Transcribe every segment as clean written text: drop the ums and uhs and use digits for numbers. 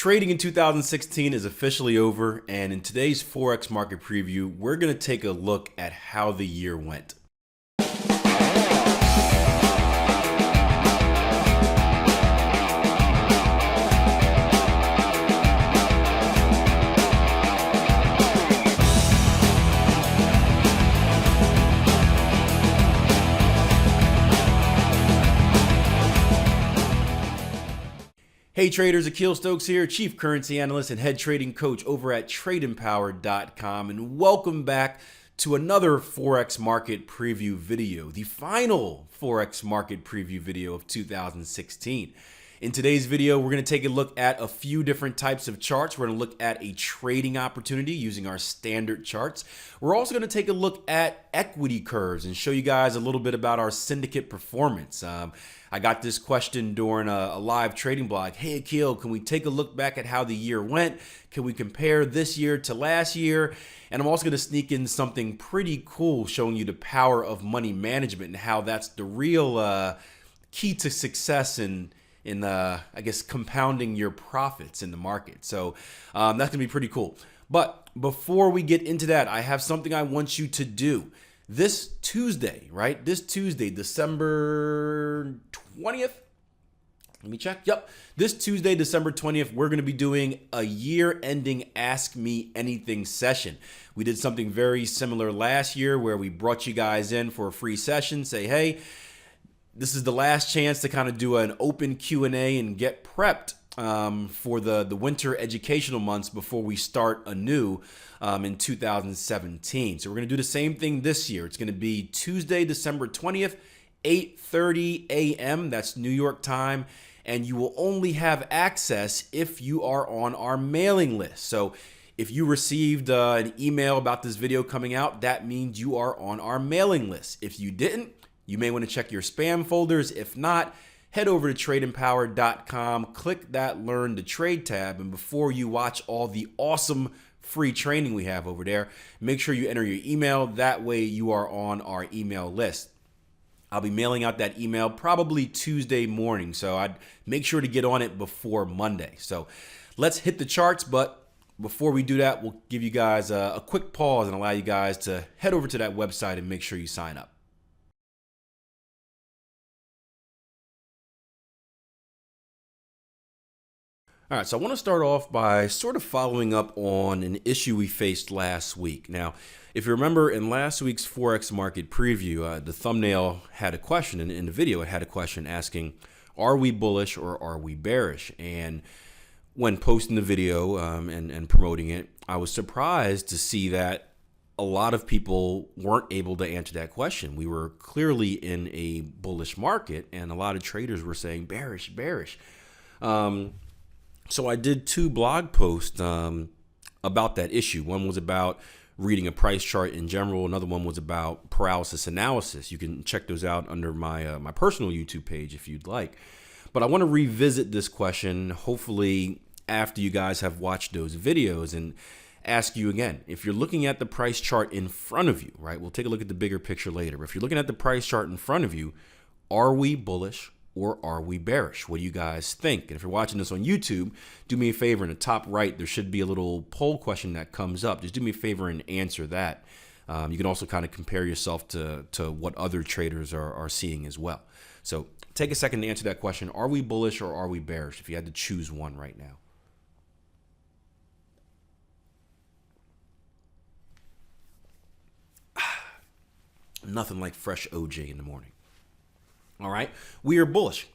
Trading in 2016 is officially over, and in today's Forex Market Preview, we're going to take a look at how the year went. Hey traders, Akil Stokes here, Chief Currency Analyst and Head Trading Coach over at TradeEmpowered.com, and welcome back to another Forex Market Preview video, the final Forex Market Preview video of 2016. In today's video, we're going to take a look at a few different types of charts. We're going to look at a trading opportunity using our standard charts. We're also going to take a look at equity curves and show you guys a little bit about our syndicate performance. I got this question during a live trading blog. Hey, Akil, can we take a look back at how the year went? Can we compare this year to last year? And I'm also going to sneak in something pretty cool showing you the power of money management and how that's the real key to success in I guess, compounding your profits in the market. So that's going to be pretty cool. But before we get into that, I have something I want you to do. This Tuesday, right? This Tuesday, December 20th. Let me check. Yep. This Tuesday, December 20th, we're going to be doing a year-ending Ask Me Anything session. We did something very similar last year where we brought you guys in for a free session. Say, hey, this is the last chance to kind of do an open Q&A and get prepped for the winter educational months before we start anew in 2017. So we're going to do the same thing this year. It's going to be Tuesday, December 20th, 8:30 a.m. That's New York time. And you will only have access if you are on our mailing list. So if you received an email about this video coming out, that means you are on our mailing list. If you didn't, you may want to check your spam folders. If not, head over to TradeEmpowered.com, click that Learn to Trade tab, and before you watch all the awesome free training we have over there, make sure you enter your email. That way you are on our email list. I'll be mailing out that email probably Tuesday morning, so I'd make sure to get on it before Monday. So let's hit the charts, but before we do that, we'll give you guys a quick pause and allow you guys to head over to that website and make sure you sign up. All right, so I want to start off by sort of following up on an issue we faced last week. Now, if you remember in last week's Forex Market Preview, the thumbnail had a question, and in the video it had a question asking, are we bullish or are we bearish? And when posting the video and promoting it, I was surprised to see that a lot of people weren't able to answer that question. We were clearly in a bullish market, and a lot of traders were saying bearish, bearish. So I did two blog posts about that issue. One was about reading a price chart in general. Another one was about paralysis analysis. You can check those out under my my personal YouTube page if you'd like. But I want to revisit this question, hopefully after you guys have watched those videos, and ask you again, if you're looking at the price chart in front of you, right? We'll take a look at the bigger picture later. But if you're looking at the price chart in front of you, are we bullish or are we bearish? What do you guys think? And if you're watching this on YouTube, do me a favor. In the top right, there should be a little poll question that comes up. Just do me a favor and answer that. You can also kind of compare yourself to what other traders are seeing as well. So take a second to answer that question. Are we bullish or are we bearish? If you had to choose one right now. Nothing like fresh OJ in the morning. All right, we are bullish.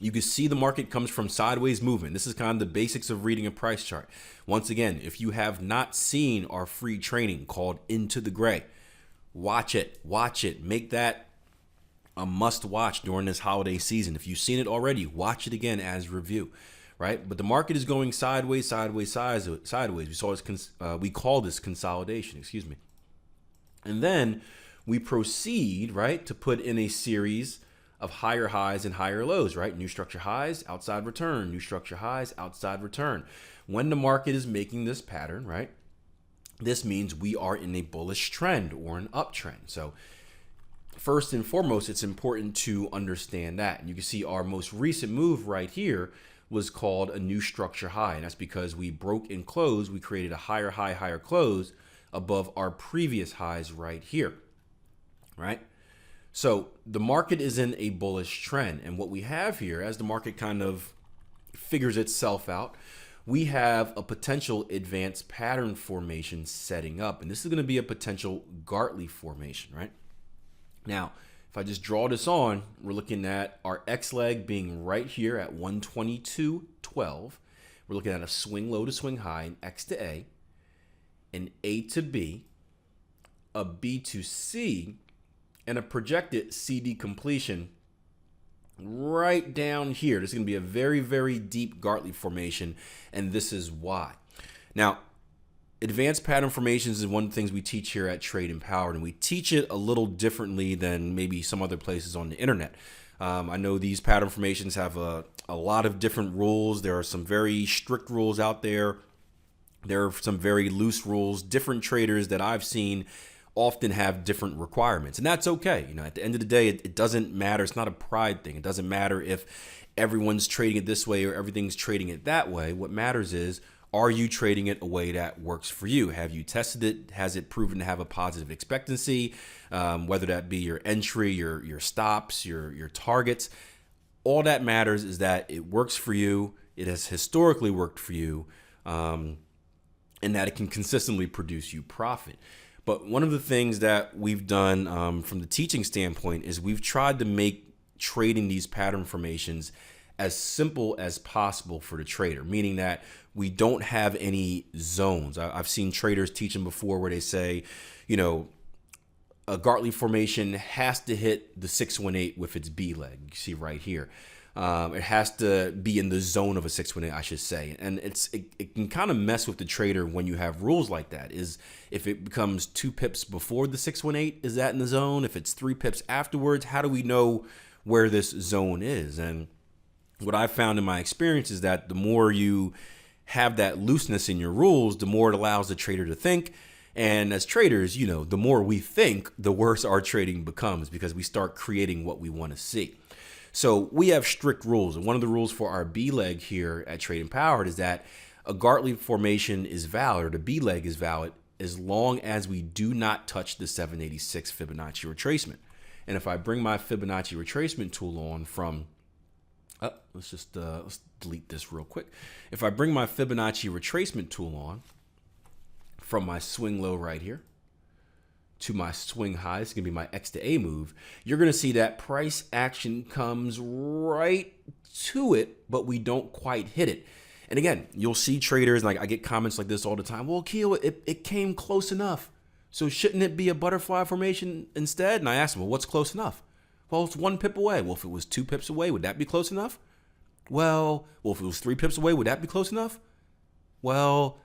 You can see the market comes from sideways movement. This is kind of the basics of reading a price chart. Once again, if you have not seen our free training called Into the Gray, watch it, make that a must watch during this holiday season. If you've seen it already, watch it again as review, right? But the market is going sideways. We saw this, we call this consolidation, excuse me. And then we proceed, right, to put in a series of higher highs and higher lows, right? New structure highs, outside return, new structure highs, outside return. When the market is making this pattern, right, this means we are in a bullish trend or an uptrend. So first and foremost, it's important to understand that. And you can see our most recent move right here was called a new structure high. And that's because we broke and closed. We created a higher high, higher close above our previous highs right here, right? So the market is in a bullish trend. And what we have here, as the market kind of figures itself out, we have a potential advanced pattern formation setting up. And this is going to be a potential Gartley formation, right? Now, if I just draw this on, we're looking at our X leg being right here at 122.12. We're looking at a swing low to swing high, an X to A, an A to B, a B to C, and a projected CD completion right down here. This is going to be a very, very deep Gartley formation, and this is why. Now, advanced pattern formations is one of the things we teach here at TradeEmpowered, and we teach it a little differently than maybe some other places on the internet. I know these pattern formations have a lot of different rules. There are some very strict rules out there. There are some very loose rules. Different traders that I've seen often have different requirements, and that's okay. You know, at the end of the day, it doesn't matter. It's not a pride thing. It doesn't matter if everyone's trading it this way or everything's trading it that way. What matters is, are you trading it a way that works for you? Have you tested it? Has it proven to have a positive expectancy? Whether that be your entry, your stops, your targets. All that matters is that it works for you. It has historically worked for you, and that it can consistently produce you profit. But one of the things that we've done from the teaching standpoint is we've tried to make trading these pattern formations as simple as possible for the trader, meaning that we don't have any zones. I've seen traders teach them before where they say, you know, a Gartley formation has to hit the 618 with its B leg. You see right here. It has to be in the zone of a 618, I should say. And it can kind of mess with the trader when you have rules like that. Is if it becomes 2 pips before the 618, is that in the zone? If it's 3 pips afterwards, how do we know where this zone is? And what I've found in my experience is that the more you have that looseness in your rules, the more it allows the trader to think. And as traders, you know, the more we think, the worse our trading becomes, because we start creating what we want to see. So we have strict rules. And one of the rules for our B leg here at TradeEmpowered is that a Gartley formation is valid, or the B leg is valid, as long as we do not touch the 786 Fibonacci retracement. And if I bring my Fibonacci retracement tool on from, let's delete this real quick. If I bring my Fibonacci retracement tool on from my swing low right here to my swing high, it's gonna be my X to A move, you're gonna see that price action comes right to it, but we don't quite hit it. And again, you'll see traders, like I get comments like this all the time. Well, Akil, it came close enough. So shouldn't it be a butterfly formation instead? And I asked them, well, what's close enough? Well, it's 1 pip away. Well, if it was 2 pips away, would that be close enough? Well, if it was 3 pips away, would that be close enough? Well,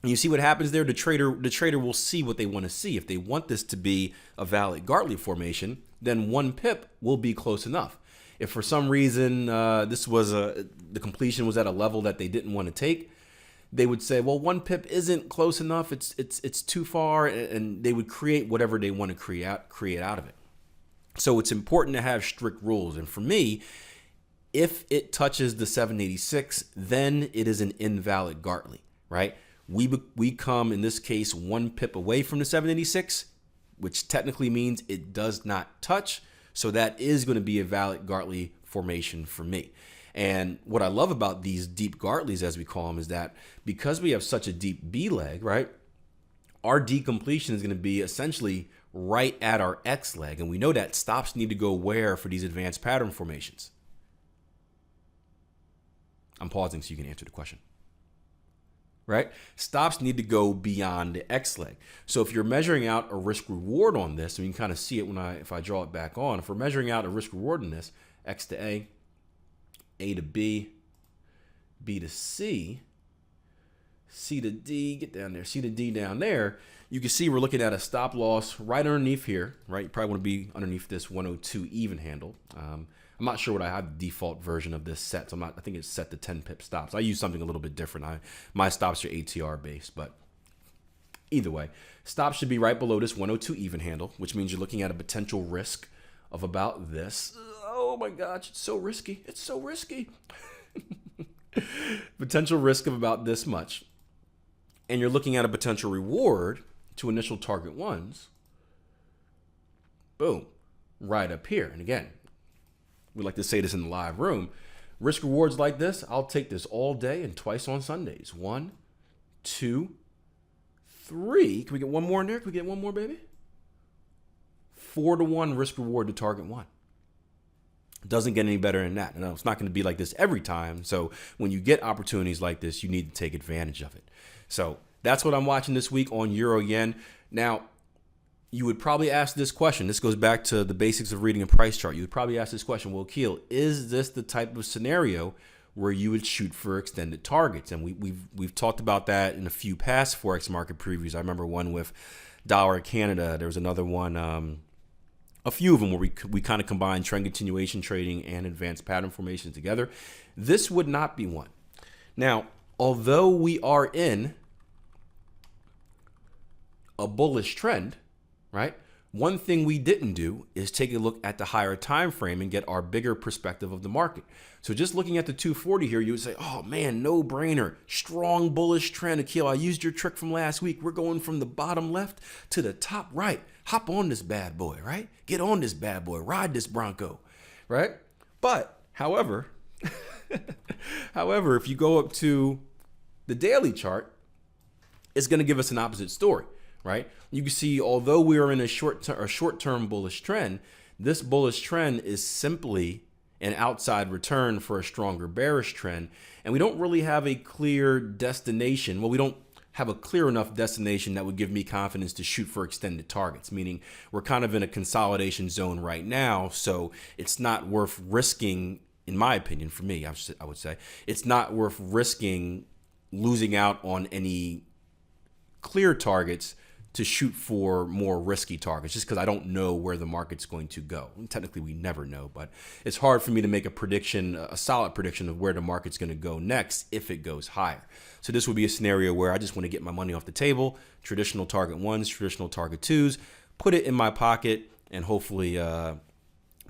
and you see what happens there? The trader will see what they want to see. If they want this to be a valid Gartley formation, then 1 pip will be close enough. If for some reason the completion was at a level that they didn't want to take, they would say, well, 1 pip isn't close enough. It's too far, and they would create whatever they want to create out of it. So it's important to have strict rules. And for me, if it touches the 786, then it is an invalid Gartley, right? We come, in this case, 1 pip away from the 786, which technically means it does not touch. So that is going to be a valid Gartley formation for me. And what I love about these deep Gartleys, as we call them, is that because we have such a deep B leg, right, our decompletion is going to be essentially right at our X leg. And we know that stops need to go where for these advanced pattern formations? I'm pausing so you can answer the question. Right? Stops need to go beyond the X leg. So if you're measuring out a risk reward on this, and you can kind of see it if I draw it back on, if we're measuring out a risk reward on this, X to A to B, B to C, C to D, get down there, C to D down there, you can see we're looking at a stop loss right underneath here, right? You probably want to be underneath this 102 even handle. I'm not sure what I have the default version of this set. So I think it's set to 10 pip stops. I use something a little bit different. My stops are ATR based, but either way, stops should be right below this 102 even handle, which means you're looking at a potential risk of about this. Oh my gosh, it's so risky. It's so risky. potential risk of about this much, and you're looking at a potential reward to initial target ones, boom, right up here. And again, we like to say this in the live room, risk rewards like this, I'll take this all day and twice on Sundays. 1, 2, 3. Can we get one more in there? Can we get one more, baby? 4-to-1 risk reward to target one. Doesn't get any better than that. Now, it's not going to be like this every time. So when you get opportunities like this, you need to take advantage of it. So that's what I'm watching this week on Euro Yen. Now, you would probably ask this question. This goes back to the basics of reading a price chart. You would probably ask this question, well, Akil, is this the type of scenario where you would shoot for extended targets? And we've talked about that in a few past Forex market previews. I remember one with Dollar Canada. There was another one, a few of them where we kind of combined trend continuation trading and advanced pattern formation together. This would not be one. Now, although we are in a bullish trend, right? One thing we didn't do is take a look at the higher time frame and get our bigger perspective of the market. So just looking at the 240 here, you would say, oh man, no brainer, strong bullish trend. Akil, I used your trick from last week. We're going from the bottom left to the top right. Hop on this bad boy, right? Get on this bad boy, ride this Bronco, right? But however, if you go up to the daily chart, it's going to give us an opposite story, right? You can see, although we are in a short-term bullish trend, this bullish trend is simply an outside return for a stronger bearish trend. And we don't really have a clear destination. Well, we don't have a clear enough destination that would give me confidence to shoot for extended targets, meaning we're kind of in a consolidation zone right now. So it's not worth risking, in my opinion, for me, I would say, it's not worth risking losing out on any clear targets to shoot for more risky targets, just because I don't know where the market's going to go. And technically, we never know, but it's hard for me to make a prediction, a solid prediction of where the market's going to go next if it goes higher. So this would be a scenario where I just want to get my money off the table, traditional target ones, traditional target twos, put it in my pocket, and hopefully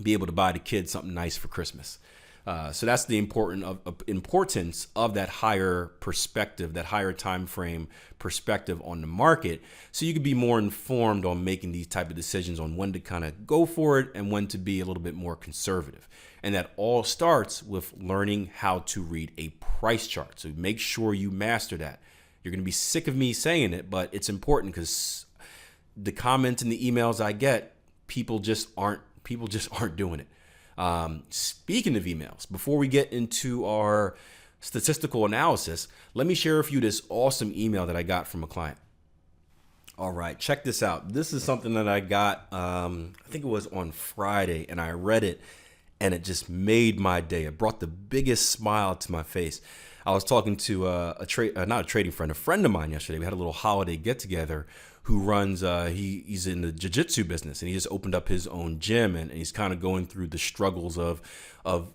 be able to buy the kids something nice for Christmas. So that's the importance of that higher perspective, that higher time frame perspective on the market, so you can be more informed on making these type of decisions on when to kind of go for it and when to be a little bit more conservative. And that all starts with learning how to read a price chart. So make sure you master that. You're going to be sick of me saying it, but it's important because the comments and the emails I get, people just aren't doing it. Speaking of emails, before we get into our statistical analysis, let me share with you this awesome email that I got from a client. All right, check this out. This is something that I got, I think it was on Friday, and I read it and it just made my day. It brought the biggest smile to my face. I was talking to not a trading friend, a friend of mine yesterday. We had a little holiday get together, who runs, he's in the jiu-jitsu business, and he just opened up his own gym, and he's kind of going through the struggles of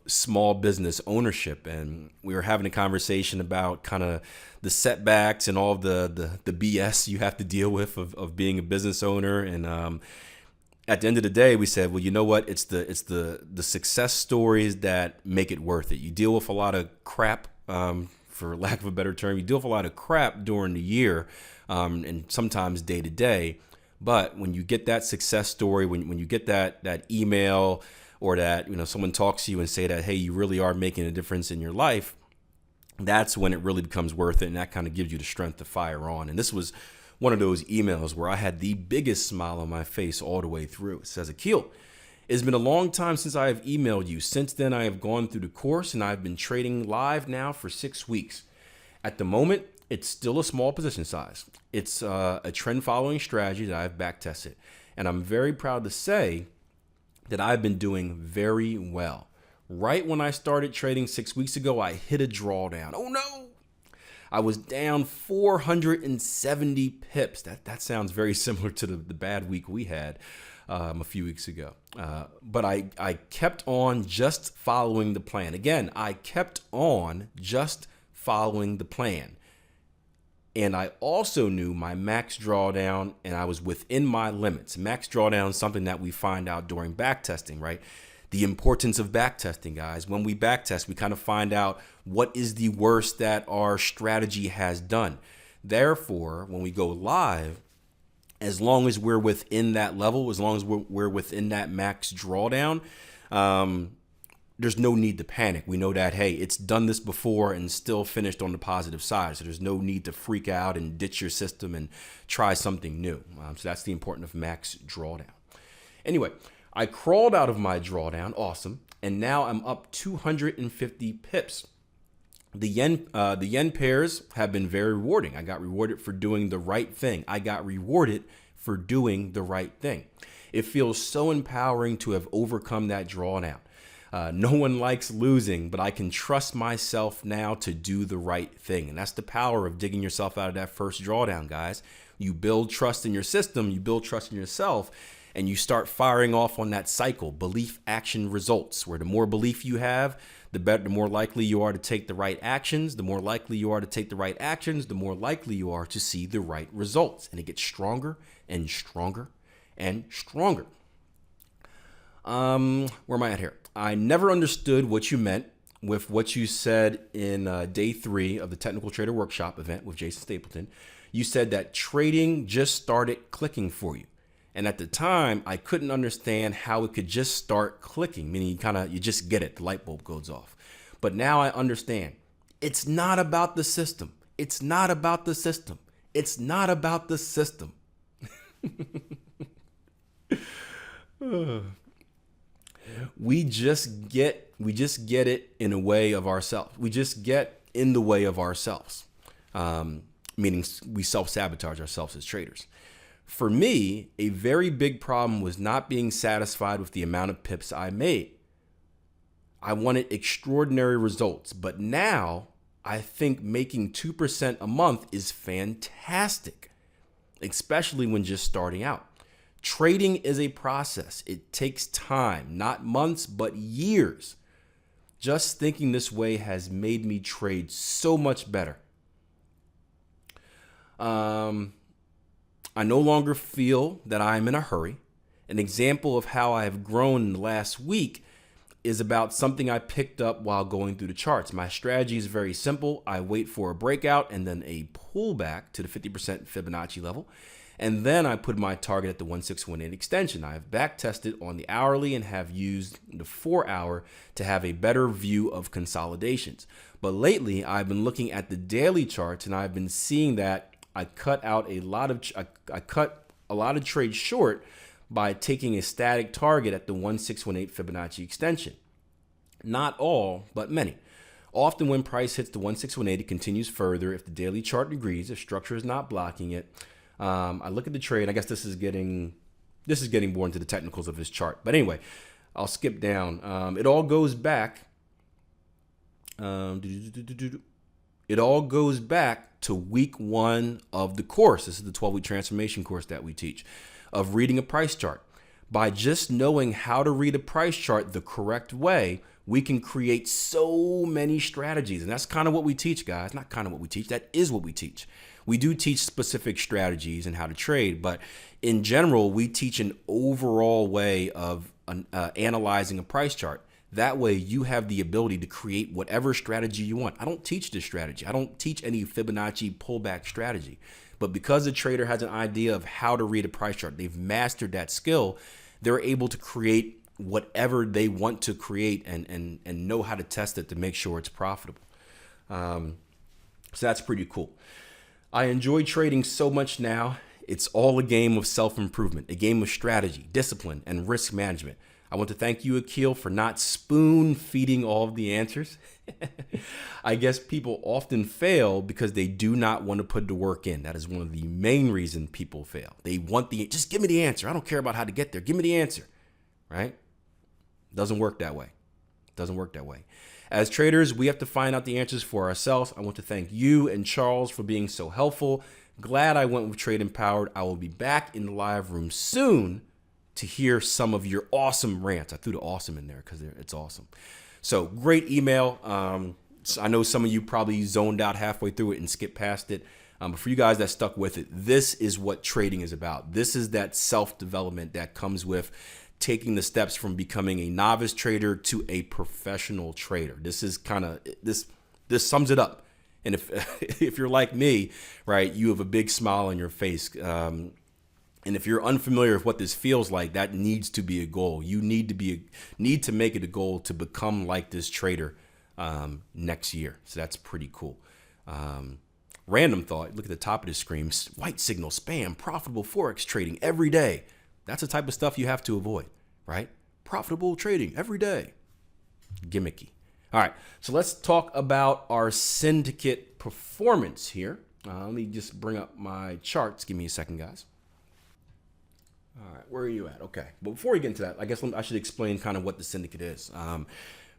small business ownership. And we were having a conversation about kind of the setbacks and all of the BS you have to deal with of being a business owner. And at the end of the day, we said, well, you know what? It's the success stories that make it worth it. You deal with a lot of crap, for lack of a better term. You deal with a lot of crap during the year, and sometimes day to day. But when you get that success story, when you get that email, or that, someone talks to you and say that, hey, you really are making a difference in your life, that's when it really becomes worth it. And that kind of gives you the strength to fire on. And this was one of those emails where I had the biggest smile on my face all the way through. It says, Akil, it's been a long time since I have emailed you. Since then, I have gone through the course and I've been trading live now for 6 weeks. At the moment, it's still a small position size. It's a trend following strategy that I've back tested. And I'm very proud to say that I've been doing very well. Right when I started trading 6 weeks ago, I hit a drawdown. Oh no! I was down 470 pips. That sounds very similar to the bad week we had a few weeks ago. But I kept on just following the plan. Again, I kept on just following the plan. And I also knew my max drawdown, and I was within my limits. Max drawdown is something that we find out during back testing, right? The importance of backtesting, guys. When we backtest, we kind of find out what is the worst that our strategy has done. Therefore, when we go live, as long as we're within that level, as long as we're within that max drawdown, there's no need to panic. We know that, hey, it's done this before and still finished on the positive side. So there's no need to freak out and ditch your system and try something new. So that's the importance of max drawdown. Anyway, I crawled out of my drawdown, awesome, and now I'm up 250 pips. The yen pairs have been very rewarding. I got rewarded for doing the right thing. I got rewarded for doing the right thing. It feels so empowering to have overcome that drawdown. No one likes losing, but I can trust myself now to do the right thing. And that's the power of digging yourself out of that first drawdown, guys. You build trust in your system, you build trust in yourself, and you start firing off on that cycle, belief, action, results, where the more belief you have, the more likely you are to take the right actions. The more likely you are to take the right actions, the more likely you are to see the right results. And it gets stronger and stronger and stronger. Where am I at here? I never understood what you meant with what you said in day 3 of the Technical Trader Workshop event with Jason Stapleton. You said that trading just started clicking for you. And at the time, I couldn't understand how it could just start clicking, meaning you just get it, the light bulb goes off. But now I understand. It's not about the system. It's not about the system. It's not about the system. We just get it in a way of ourselves. We just get in the way of ourselves, meaning we self-sabotage ourselves as traders. For me, a very big problem was not being satisfied with the amount of pips I made. I wanted extraordinary results, but now I think making 2% a month is fantastic, especially when just starting out. Trading is a process. It takes time, not months, but years. Just thinking this way has made me trade so much better. I no longer feel that I'm in a hurry. An example of how I have grown in the last week is about something I picked up while going through the charts. My strategy is very simple. I wait for a breakout and then a pullback to the 50% Fibonacci level. And then I put my target at the 1618 extension. I have back tested on the hourly and have used the 4-hour to have a better view of consolidations. But lately I've been looking at the daily charts and I've been seeing that I cut a lot of trades short by taking a static target at the 1618 Fibonacci extension. Not all, but many. Often when price hits the 1618, it continues further if the daily chart agrees, if structure is not blocking it. I look at the trade. I guess this is getting more into the technicals of this chart. But anyway, I'll skip down. It all goes back. It all goes back to week 1 of the course. This is the 12-week transformation course that we teach, of reading a price chart. By just knowing how to read a price chart the correct way, we can create so many strategies. And that's kind of what we teach, guys. Not kind of what we teach. That is what we teach. We do teach specific strategies and how to trade, but in general, we teach an overall way of analyzing a price chart. That way you have the ability to create whatever strategy you want. I don't teach this strategy. I don't teach any Fibonacci pullback strategy. But because the trader has an idea of how to read a price chart, they've mastered that skill, they're able to create whatever they want to create and know how to test it to make sure it's profitable. So that's pretty cool. I enjoy trading so much now. It's all a game of self-improvement, a game of strategy, discipline, and risk management. I want to thank you, Akil, for not spoon-feeding all of the answers. I guess people often fail because they do not want to put the work in. That is one of the main reasons people fail. They want just give me the answer. I don't care about how to get there. Give me the answer, right? Doesn't work that way. Doesn't work that way. As traders, we have to find out the answers for ourselves. I want to thank you and Charles for being so helpful. Glad I went with TradeEmpowered. I will be back in the live room soon to hear some of your awesome rants. I threw the awesome in there because it's awesome. So great email. I know some of you probably zoned out halfway through it and skipped past it. But for you guys that stuck with it, this is what trading is about. This is that self-development that comes with taking the steps from becoming a novice trader to a professional trader. This is this sums it up. And if you're like me, right, you have a big smile on your face. And if you're unfamiliar with what this feels like, that needs to be a goal. You need to make it a goal to become like this trader next year. So that's pretty cool. Random thought, look at the top of the screen, white signal, spam, profitable Forex trading every day. That's the type of stuff you have to avoid, right? Profitable trading every day. Gimmicky. All right, so let's talk about our syndicate performance here. Let me just bring up my charts. Give me a second, guys. All right, where are you at? Okay, but before we get into that, I guess I should explain kind of what the syndicate is.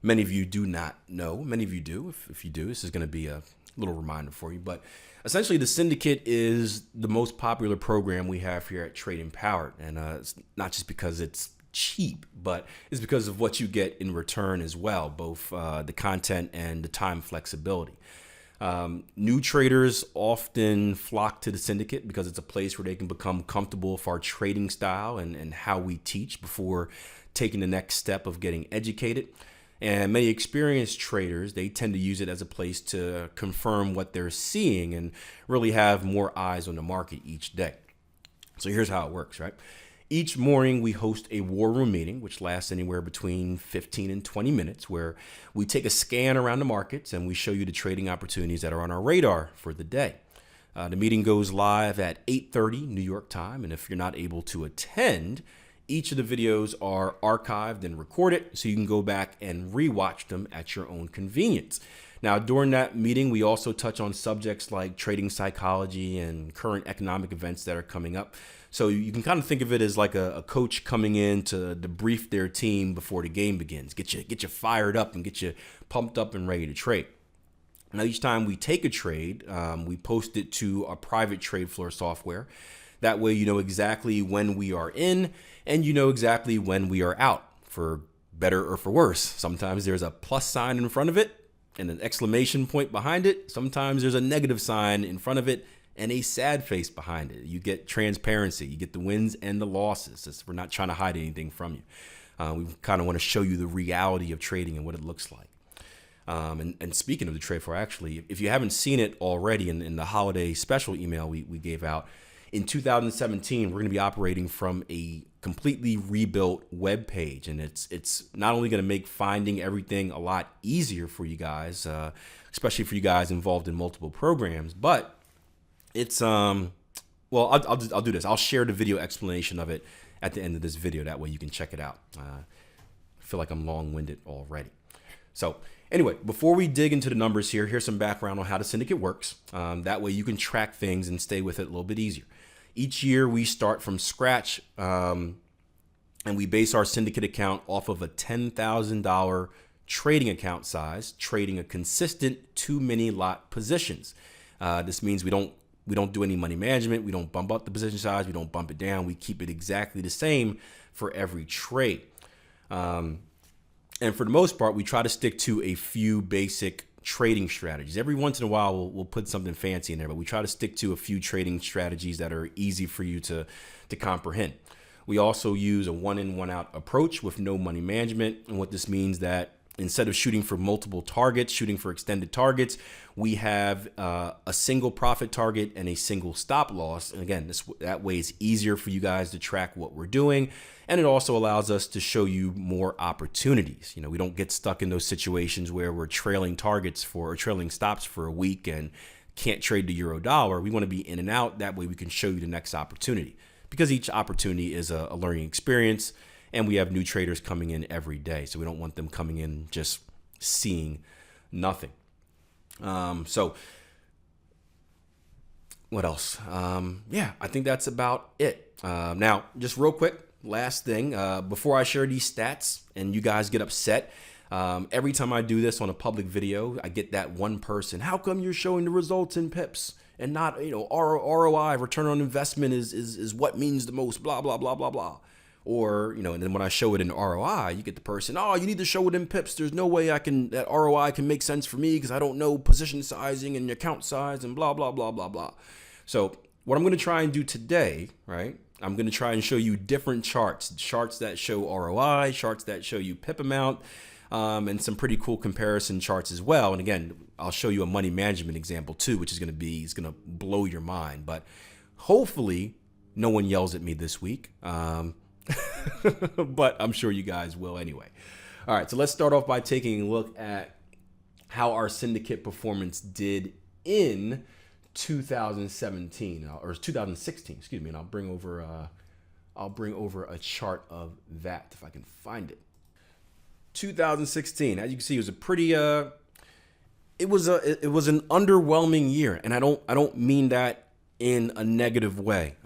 Many of you do not know. Many of you do. If you do, this is going to be a little reminder for you. But essentially, the syndicate is the most popular program we have here at TradeEmpowered. And it's not just because it's cheap, but it's because of what you get in return as well, both the content and the time flexibility. New traders often flock to the syndicate because it's a place where they can become comfortable with our trading style and how we teach before taking the next step of getting educated. And many experienced traders, they tend to use it as a place to confirm what they're seeing and really have more eyes on the market each day. So here's how it works, right? Each morning we host a war room meeting, which lasts anywhere between 15 and 20 minutes, where we take a scan around the markets and we show you the trading opportunities that are on our radar for the day. The meeting goes live at 8:30 New York time. And if you're not able to attend, each of the videos are archived and recorded, so you can go back and rewatch them at your own convenience. Now, during that meeting, we also touch on subjects like trading psychology and current economic events that are coming up. So you can kind of think of it as like a coach coming in to debrief their team before the game begins, get you fired up and get you pumped up and ready to trade. Now, each time we take a trade, we post it to our private trade floor software. That way, you know exactly when we are in and you know exactly when we are out, for better or for worse. Sometimes there's a plus sign in front of it and an exclamation point behind it. Sometimes there's a negative sign in front of it and a sad face behind it. You get transparency. You get the wins and the losses. We're not trying to hide anything from you. We kind of want to show you the reality of trading and what it looks like. And speaking of the trade floor, actually, if you haven't seen it already in the holiday special email we gave out, in 2017, we're going to be operating from a completely rebuilt web page, and it's not only going to make finding everything a lot easier for you guys, especially for you guys involved in multiple programs, but it's well, I'll do this. I'll share the video explanation of it at the end of this video. That way you can check it out. I feel like I'm long-winded already. So anyway, before we dig into the numbers here, here's some background on how the syndicate works. That way you can track things and stay with it a little bit easier. Each year we start from scratch and we base our syndicate account off of a $10,000 trading account size, trading a consistent 2 mini lot positions. This means we don't do any money management. We don't bump up the position size. We don't bump it down. We keep it exactly the same for every trade. And for the most part, we try to stick to a few basic trading strategies. Every once in a while, we'll put something fancy in there, but we try to stick to a few trading strategies that are easy for you to comprehend. We also use a one-in, one-out approach with no money management. And what this means that instead of shooting for multiple targets, shooting for extended targets, we have a single profit target and a single stop loss. And again, that way it's easier for you guys to track what we're doing. And it also allows us to show you more opportunities. You know, we don't get stuck in those situations where we're trailing targets or trailing stops for a week and can't trade the euro dollar. We want to be in and out. That way we can show you the next opportunity, because each opportunity is a learning experience. And we have new traders coming in every day. So we don't want them coming in just seeing nothing. So what else? Yeah, I think that's about it. Now, just real quick, last thing, before I share these stats and you guys get upset, every time I do this on a public video, I get that one person, how come you're showing the results in pips and not, ROI, return on investment is what means the most, blah, blah, blah, blah, blah. Or, and then when I show it in ROI, you get the person, oh, you need to show it in pips. There's no way that ROI can make sense for me because I don't know position sizing and account size and blah, blah, blah, blah, blah. So what I'm going to try and do today, right, I'm going to try and show you different charts that show ROI, charts that show you pip amount, and some pretty cool comparison charts as well. And again, I'll show you a money management example too, which is going to blow your mind. But hopefully no one yells at me this week. But I'm sure you guys will anyway. All right, so let's start off by taking a look at how our syndicate performance did in 2017 or 2016, excuse me, and I'll bring over a chart of that if I can find it. 2016, as you can see, it was a pretty it was an underwhelming year, and I don't mean that in a negative way.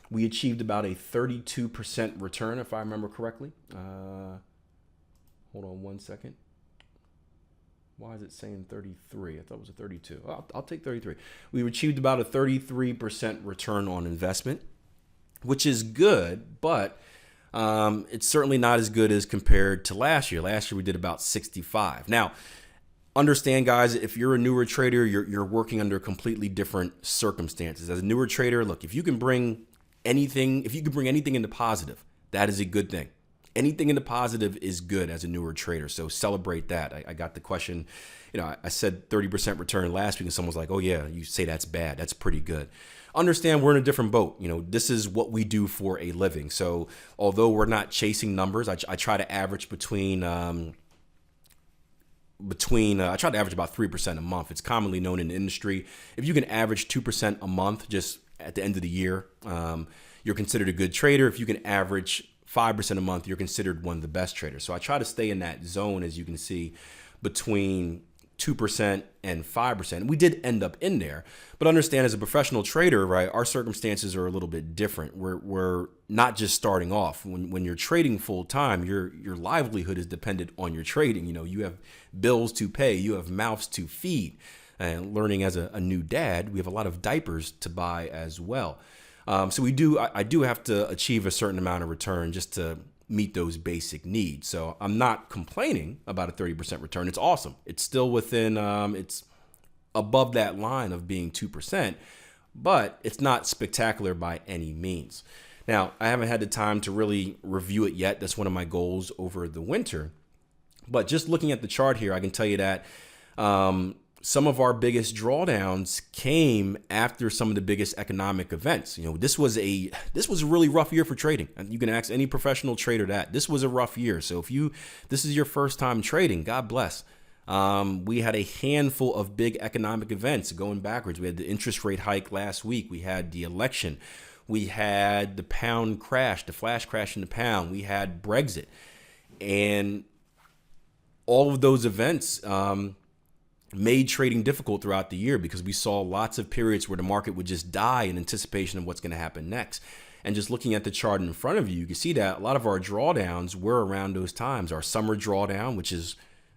We achieved about a 32% return, if I remember correctly. Hold on one second. Why is it saying 33? I thought it was a 32. I'll take 33. We achieved about a 33% return on investment, which is good, but it's certainly not as good as compared to last year. Last year we did about 65. Now, understand, guys, if you're a newer trader, you're working under completely different circumstances. As a newer trader, look, if you can bring anything into positive, that is a good thing. Anything into positive is good as a newer trader. So celebrate that. I got the question, I said 30% return last week and someone was like, oh yeah, you say that's bad. That's pretty good. Understand we're in a different boat. This is what we do for a living. So although we're not chasing numbers, I try to average I try to average about 3% a month. It's commonly known in the industry. If you can average 2% a month, just at the end of the year, you're considered a good trader. If you can average 5% a month, you're considered one of the best traders. So I try to stay in that zone, as you can see, between 2% and 5%. We did end up in there, but understand as a professional trader, right, our circumstances are a little bit different. We're not just starting off. When you're trading full time, your livelihood is dependent on your trading. You have bills to pay, you have mouths to feed. And learning as a new dad, we have a lot of diapers to buy as well. So I do have to achieve a certain amount of return just to meet those basic needs. So I'm not complaining about a 30% return. It's awesome. It's still within, it's above that line of being 2%, but it's not spectacular by any means. Now, I haven't had the time to really review it yet. That's one of my goals over the winter. But just looking at the chart here, I can tell you that some of our biggest drawdowns came after some of the biggest economic events. This was a really rough year for trading. And you can ask any professional trader that. This was a rough year. So if this is your first time trading, God bless. We had a handful of big economic events going backwards. We had the interest rate hike last week. We had the election. We had the pound crash, the flash crash in the pound. We had Brexit. And all of those events made trading difficult throughout the year because we saw lots of periods where the market would just die in anticipation of what's going to happen next. And just looking at the chart in front of you, you can see that a lot of our drawdowns were around those times. Our summer drawdown, which is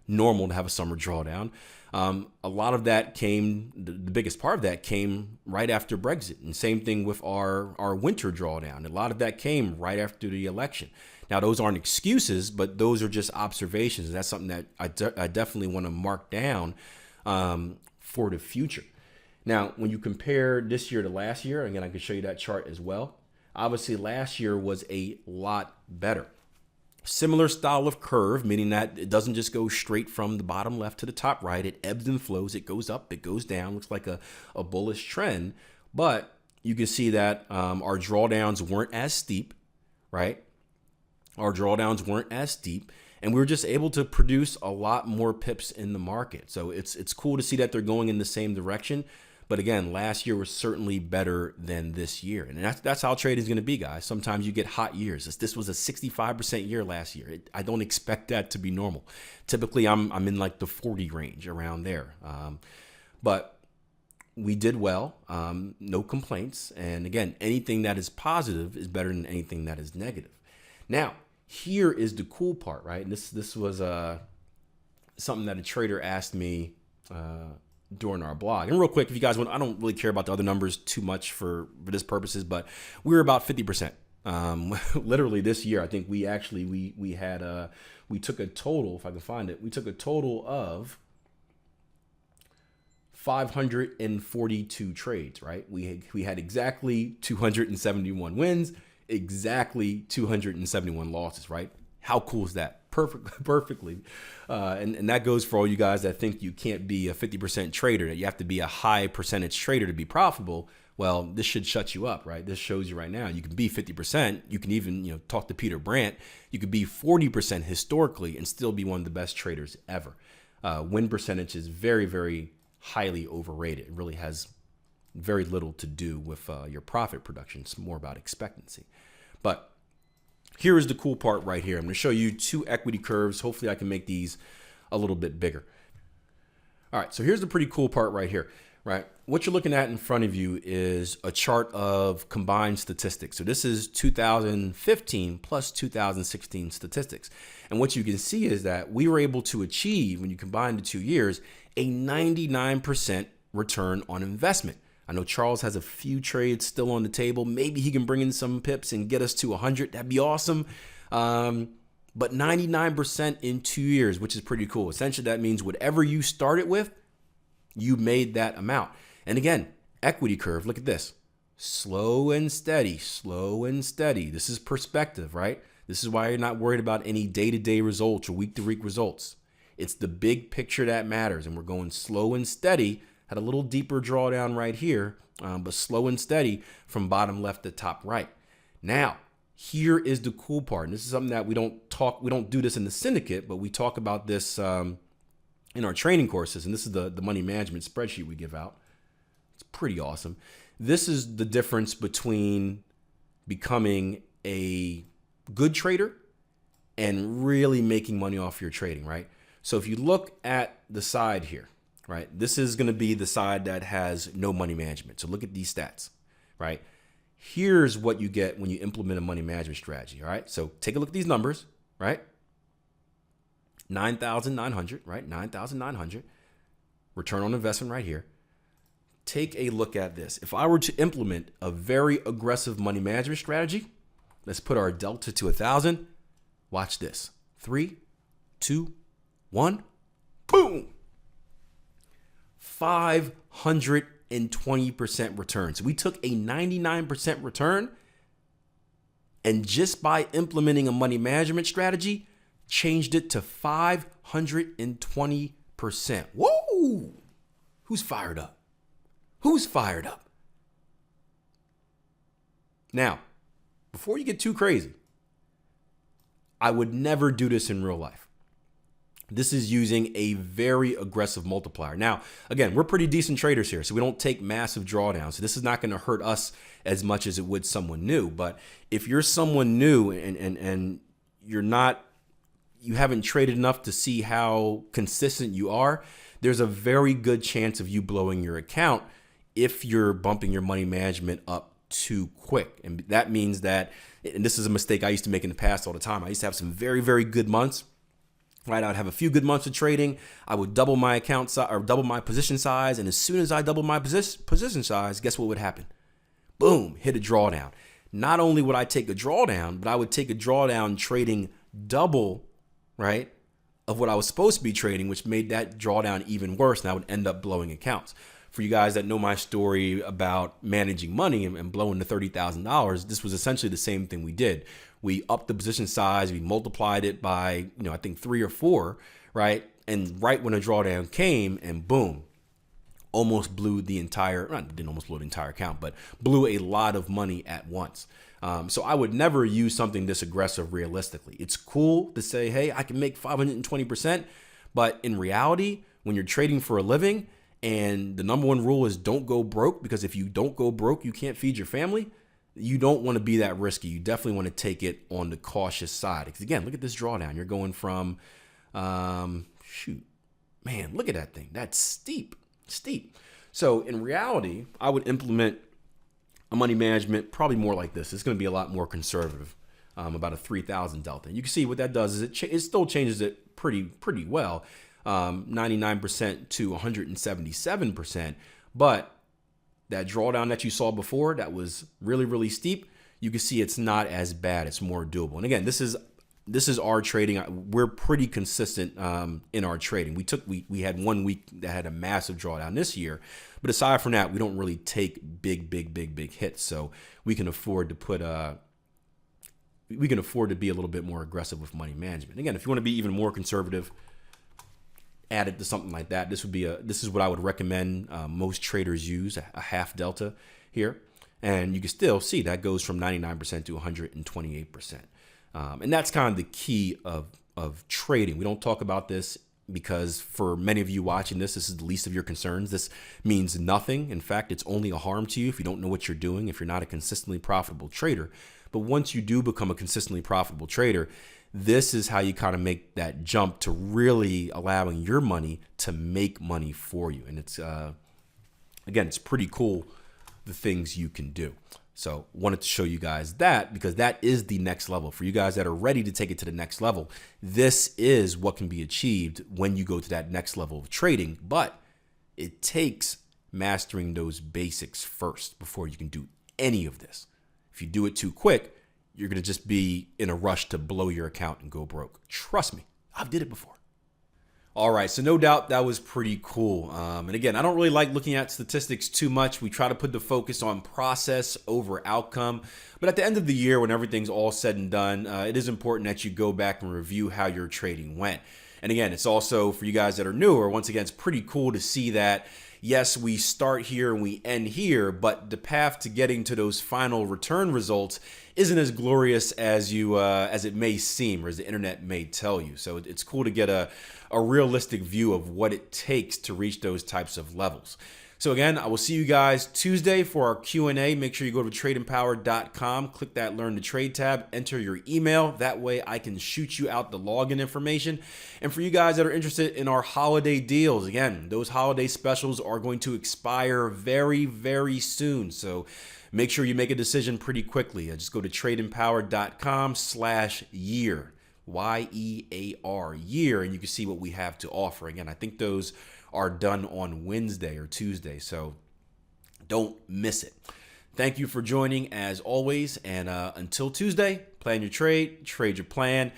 normal to have a summer drawdown, a lot of that came, the biggest part of that came right after Brexit. And same thing with our winter drawdown. A lot of that came right after the election. Now, those aren't excuses, but those are just observations. That's something that I definitely want to mark down for the future. Now, when you compare this year to last year, again, I can show you that chart as well. Obviously, last year was a lot better. Similar style of curve, meaning that it doesn't just go straight from the bottom left to the top right. It ebbs and flows. It goes up. It goes down. Looks like a bullish trend. But you can see that our drawdowns weren't as steep, right? Our drawdowns weren't as steep. And we were just able to produce a lot more pips in the market. So it's cool to see that they're going in the same direction. But again, last year was certainly better than this year. And that's how trading is going to be, guys. Sometimes you get hot years. This was a 65% year last year. I don't expect that to be normal. Typically, I'm in like the 40 range around there. But we did well, no complaints. And again, anything that is positive is better than anything that is negative. Now, here is the cool part, right? And this was something that a trader asked me during our blog. And real quick, if you guys want, I don't really care about the other numbers too much for this purposes, but we were about 50%. Literally this year, I think we took a total, if I can find it, we took a total of 542 trades, right? We had exactly 271 wins, exactly 271 losses, right? How cool is that? Perfectly. And that goes for all you guys that think you can't be a 50% trader, that you have to be a high percentage trader to be profitable. Well, this should shut you up, right? This shows you right now you can be 50%. You can even, talk to Peter Brandt. You could be 40% historically and still be one of the best traders ever. Win percentage is very, very highly overrated. It really has very little to do with your profit production. It's more about expectancy. But here is the cool part right here. I'm going to show you 2 equity curves. Hopefully I can make these a little bit bigger. All right, so here's the pretty cool part right here, right? What you're looking at in front of you is a chart of combined statistics. So this is 2015 plus 2016 statistics. And what you can see is that we were able to achieve, when you combine the 2 years, a 99% return on investment. I know Charles has a few trades still on the table. Maybe he can bring in some pips and get us to 100. That'd be awesome. But 99% in 2 years, which is pretty cool. Essentially, that means whatever you started with, you made that amount. And again, equity curve, look at this. Slow and steady, slow and steady. This is perspective, right? This is why you're not worried about any day-to-day results or week-to-week results. It's the big picture that matters. And we're going slow and steady. Had a little deeper drawdown right here, but slow and steady from bottom left to top right. Now, here is the cool part. And this is something that we don't do this in the syndicate, but we talk about this in our training courses. And this is the money management spreadsheet we give out. It's pretty awesome. This is the difference between becoming a good trader and really making money off your trading, right? So if you look at the side here, right, this is going to be the side that has no money management. So look at these stats, right? Here's what you get when you implement a money management strategy, all right? So take a look at these numbers, right? 9,900, right? 9,900. Return on investment right here. Take a look at this. If I were to implement a very aggressive money management strategy, let's put our delta to 1,000. Watch this. 3, 2, 1. Boom. 520% return. So we took a 99% return, and just by implementing a money management strategy, changed it to 520%. Whoa! Who's fired up? Who's fired up? Now, before you get too crazy, I would never do this in real life. This is using a very aggressive multiplier. Now, again, we're pretty decent traders here, so we don't take massive drawdowns. So this is not going to hurt us as much as it would someone new. But if you're someone new and you haven't traded enough to see how consistent you are, there's a very good chance of you blowing your account if you're bumping your money management up too quick. And that means that, and this is a mistake I used to make in the past all the time, I used to have some very, very good months. Right, I'd have a few good months of trading. I would double my account size or double my position size, and as soon as I doubled my position size, guess what would happen? Boom, hit a drawdown. Not only would I take a drawdown, but I would take a drawdown trading double, right, of what I was supposed to be trading, which made that drawdown even worse, and I would end up blowing accounts. For you guys that know my story about managing money and blowing the $30,000, this was essentially the same thing we did. We upped the position size, we multiplied it by, I think 3 or 4, right? And right when a drawdown came, and boom, almost blew the entire, didn't almost blow the entire account, but blew a lot of money at once. So I would never use something this aggressive realistically. It's cool to say, hey, I can make 520%, but in reality, when you're trading for a living, and the number one rule is don't go broke, because if you don't go broke, you can't feed your family. You don't want to be that risky. You definitely want to take it on the cautious side. Because again, look at this drawdown. You're going from, look at that thing. That's steep. So in reality, I would implement a money management probably more like this. It's going to be a lot more conservative, about a 3,000 delta. And you can see what that does is it still changes it pretty well, 99% to 177%, but that drawdown that you saw before that was really, really steep, you can see it's not as bad. It's more doable. And again, this is this is our trading. We're pretty consistent in our trading. We had 1 week that had a massive drawdown this year, but aside from that, we don't really take big hits. So we can afford to be a little bit more aggressive with money management. Again, if you want to be even more conservative, add it to something like that. This is what I would recommend most traders use, a half delta here, and you can still see that goes from 99% to 128%. And that's kind of the key of trading. We don't talk about this because for many of you watching this is the least of your concerns. This means nothing. In fact, it's only a harm to you if you don't know what you're doing, if you're not a consistently profitable trader. But once you do become a consistently profitable trader, this is how you kind of make that jump to really allowing your money to make money for you. And it's, again, it's pretty cool, the things you can do. So wanted to show you guys that because that is the next level. For you guys that are ready to take it to the next level, this is what can be achieved when you go to that next level of trading. But it takes mastering those basics first before you can do any of this. If you do it too quick, you're going to just be in a rush to blow your account and go broke. Trust me, I've did it before. All right, so no doubt that was pretty cool. And again, I don't really like looking at statistics too much. We try to put the focus on process over outcome. But at the end of the year, when everything's all said and done, it is important that you go back and review how your trading went. And again, it's also, for you guys that are newer, once again, it's pretty cool to see that, yes, we start here and we end here, but the path to getting to those final return results isn't as glorious as it may seem or as the internet may tell you. So it's cool to get a realistic view of what it takes to reach those types of levels. So again, I will see you guys Tuesday for our Q&A. Make sure you go to TradeEmpowered.com, click that Learn to Trade tab, enter your email. That way I can shoot you out the login information. And for you guys that are interested in our holiday deals, again, those holiday specials are going to expire very, very soon. So make sure you make a decision pretty quickly. Just go to TradeEmpowered.com/year, YEAR, year, and you can see what we have to offer. Again, I think those are done on Wednesday or Tuesday, so don't miss it. Thank you for joining as always, and until Tuesday, plan your trade, trade your plan.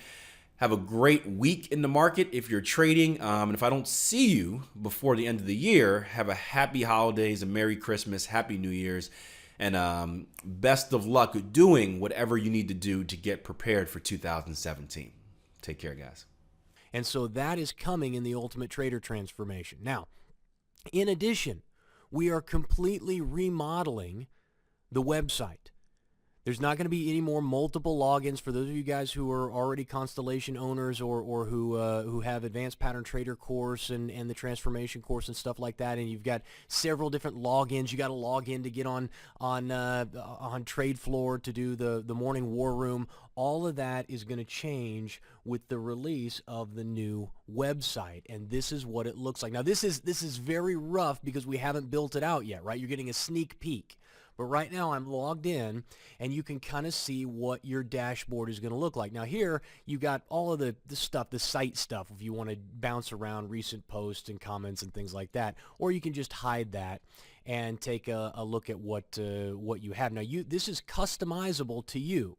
Have a great week in the market if you're trading, and if I don't see you before the end of the year, have a happy holidays, a Merry Christmas, Happy New Year's, and best of luck doing whatever you need to do to get prepared for 2017. Take care, guys. And so that is coming in the Ultimate Trader Transformation. Now, in addition, we are completely remodeling the website. There's not going to be any more multiple logins for those of you guys who are already Constellation owners or who have Advanced Pattern Trader course and the Transformation course and stuff like that, and you've got several different logins. You got to log in to get on Trade Floor to do the morning war room. All of that is going to change with the release of the new website, and this is what it looks like. Now, this is very rough because we haven't built it out yet, right? You're getting a sneak peek. But right now I'm logged in, and you can kind of see what your dashboard is going to look like. Now here you got all of the stuff, the site stuff, if you want to bounce around recent posts and comments and things like that. Or you can just hide that and take a look at what you have. Now this is customizable to you.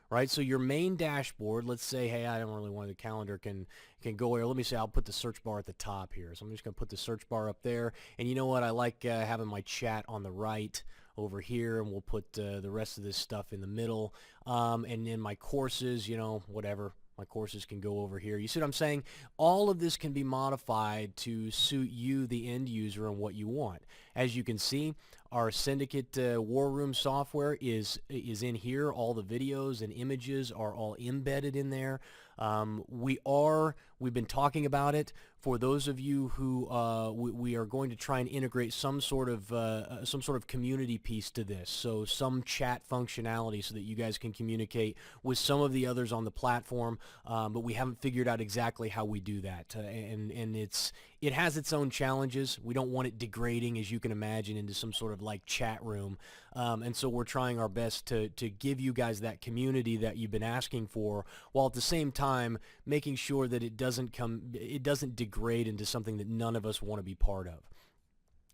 Right, so your main dashboard, let's say, hey, I don't really want the calendar can go here. Let me say I'll put the search bar at the top here. So I'm just going to put the search bar up there. And you know what? I like having my chat on the right over here, and we'll put the rest of this stuff in the middle. And then my courses, whatever. My courses can go over here. You see what I'm saying? All of this can be modified to suit you, the end user, and what you want. As you can see, our Syndicate War Room software is in here. All the videos and images are all embedded in there. We've been talking about it. For those of you who we are going to try and integrate some sort of community piece to this, so some chat functionality so that you guys can communicate with some of the others on the platform, but we haven't figured out exactly how we do that, and it has its own challenges. We don't want it degrading, as you can imagine, into some sort of like chat room, and so we're trying our best to give you guys that community that you've been asking for, while at the same time making sure that it doesn't degrade into something that none of us want to be part of.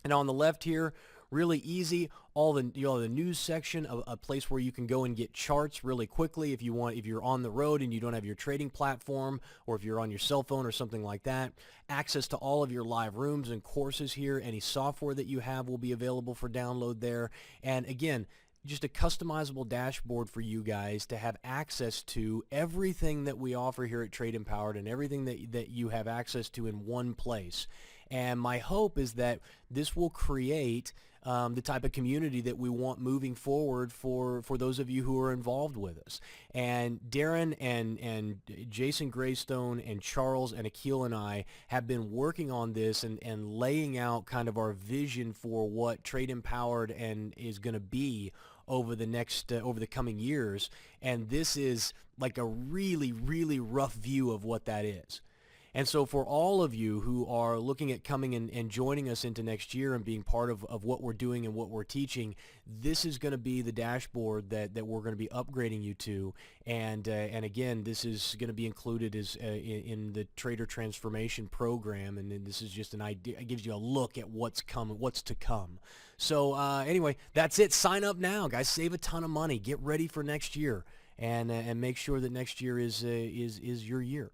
And on the left here, Really easy. All the the news section, a place where you can go and get charts really quickly if you're on the road and you don't have your trading platform, or if you're on your cell phone or something like that. Access to all of your live rooms and courses here. Any software that you have will be available for download there. And again, just a customizable dashboard for you guys to have access to everything that we offer here at Trade Empowered, and everything that you have access to in one place. And my hope is that this will create the type of community that we want moving forward for those of you who are involved with us. And Darren and Jason Greystone and Charles and Akil and I have been working on this and laying out kind of our vision for what Trade Empowered and is going to be over the coming years. And this is like a really, really rough view of what that is. And so for all of you who are looking at coming and joining us into next year and being part of what we're doing and what we're teaching, this is going to be the dashboard that we're going to be upgrading you to. And again, this is going to be included as in the Trader Transformation Program. And then this is just an idea. It gives you a look at what's to come. So anyway, that's it. Sign up now, guys. Save a ton of money. Get ready for next year, and make sure that next year is your year.